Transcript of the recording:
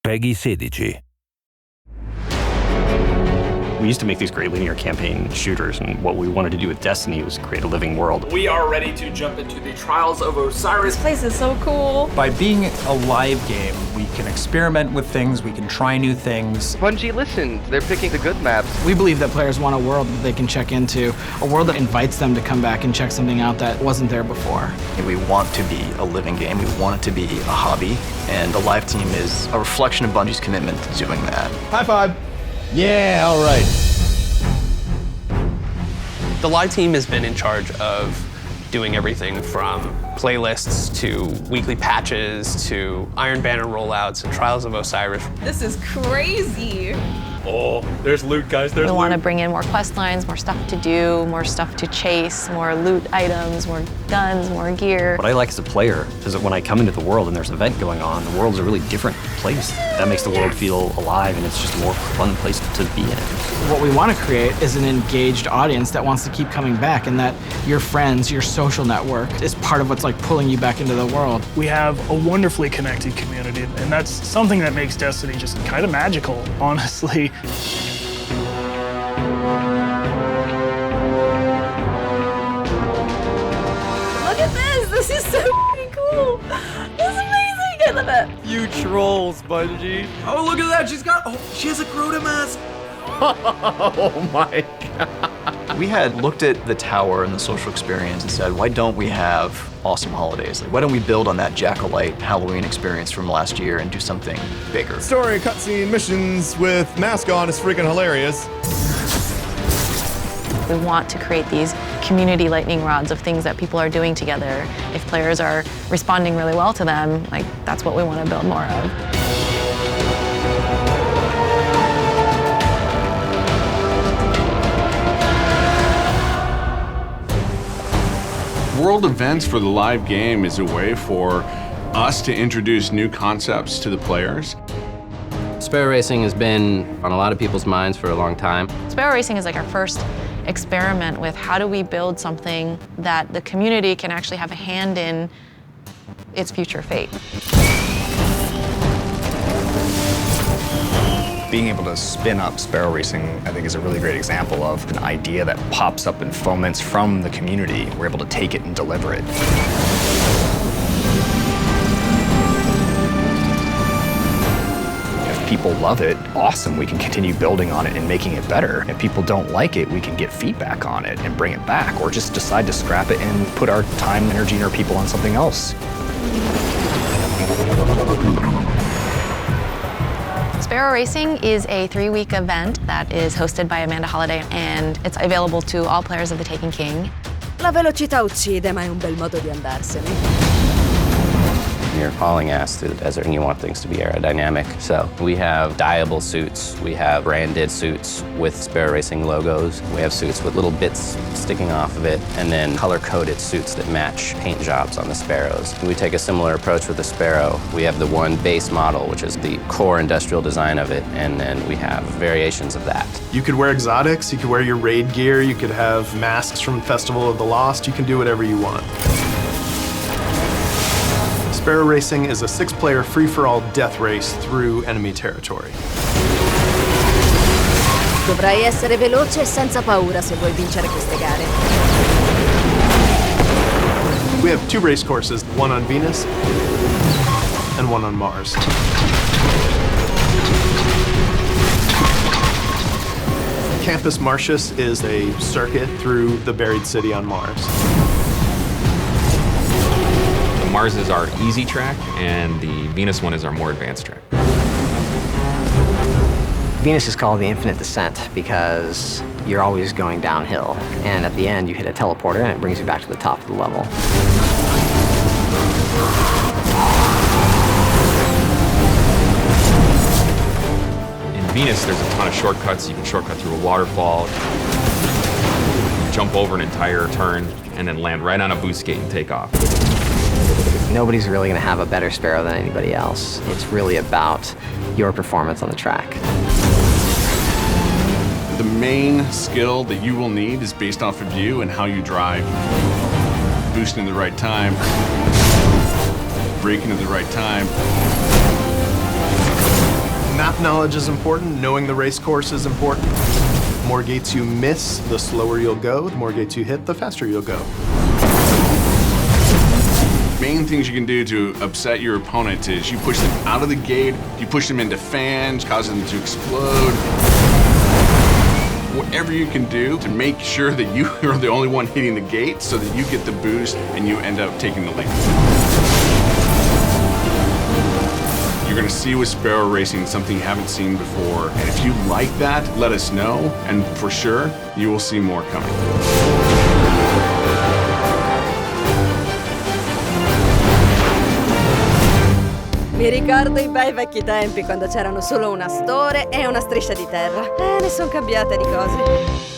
Peggy 16. We used to make these great linear campaign shooters, and what we wanted to do with Destiny was create a living world. We are ready to jump into the Trials of Osiris. This place is so cool. By being a live game, we can experiment with things, we can try new things. Bungie listened. They're picking the good maps. We believe that players want a world that they can check into, a world that invites them to come back and check something out that wasn't there before. We want to be a living game. We want it to be a hobby, and the live team is a reflection of Bungie's commitment to doing that. High five. Yeah, all right. The live team has been in charge of doing everything from playlists to weekly patches to Iron Banner rollouts and Trials of Osiris. This is crazy. Oh, there's loot, guys. There's We loot. want to bring in more quest lines, more stuff to do, more stuff to chase, more loot items, more guns, more gear. What I like as a player is that when I come into the world and there's an event going on, the world's a really different place. That makes the world feel alive, and it's just a more fun place to be in. What we want to create is an engaged audience that wants to keep coming back, and that your friends, your social network is part of what's like pulling you back into the world. We have a wonderfully connected community, and that's something that makes Destiny just kind of magical, honestly. Look at this. This is so cool. This is amazing. I love it. You trolls, Bungie. Oh, look at that. She has a Crota mask. Oh my God. We had looked at the tower and the social experience and said, why don't we have awesome holidays? Like, why don't we build on that Jack-o'-lite Halloween experience from last year and do something bigger? Story, cutscene, missions with mask on is freaking hilarious. We want to create these community lightning rods of things that people are doing together. If players are responding really well to them, like, that's what we want to build more of. World events for the live game is a way for us to introduce new concepts to the players. Sparrow racing has been on a lot of people's minds for a long time. Sparrow racing is like our first experiment with how do we build something that the community can actually have a hand in its future fate. Being able to spin up Sparrow Racing, I think, is a really great example of an idea that pops up in foments from the community. We're able to take it and deliver it. If people love it, awesome, we can continue building on it and making it better. If people don't like it, we can get feedback on it and bring it back, or just decide to scrap it and put our time, energy, and our people on something else. Sparrow Racing is a 3-week event that is hosted by Amanda Holliday, and it's available to all players of the Taken King. La velocità uccide, ma è un bel modo di andarsene. You're hauling ass through the desert and you want things to be aerodynamic. So we have dyeable suits, we have branded suits with Sparrow Racing logos, we have suits with little bits sticking off of it, and then color-coded suits that match paint jobs on the Sparrows. We take a similar approach with the Sparrow. We have the one base model, which is the core industrial design of it, and then we have variations of that. You could wear exotics, you could wear your raid gear, you could have masks from Festival of the Lost, you can do whatever you want. Sparrow Racing is a 6-player free-for-all death race through enemy territory. Dovrai essere veloce e senza paura se vuoi vincere queste gare. We have 2 race courses, one on Venus and one on Mars. Campus Martius is a circuit through the buried city on Mars. Mars is our easy track, and the Venus one is our more advanced track. Venus is called the infinite descent because you're always going downhill, and at the end you hit a teleporter and it brings you back to the top of the level. In Venus, there's a ton of shortcuts. You can shortcut through a waterfall, jump over an entire turn, and then land right on a boost gate and take off. Nobody's really going to have a better Sparrow than anybody else. It's really about your performance on the track. The main skill that you will need is based off of you and how you drive. Boosting at the right time, braking at the right time. Map knowledge is important. Knowing the race course is important. The more gates you miss, the slower you'll go. The more gates you hit, the faster you'll go. Main things you can do to upset your opponent is you push them out of the gate, you push them into fans, cause them to explode. Whatever you can do to make sure that you are the only one hitting the gate so that you get the boost and you end up taking the lead. You're gonna see with Sparrow Racing something you haven't seen before. And if you like that, let us know. And for sure, you will see more coming. Mi ricordo i bei vecchi tempi quando c'erano solo un Astore e una striscia di terra. Ne sono cambiate di cose.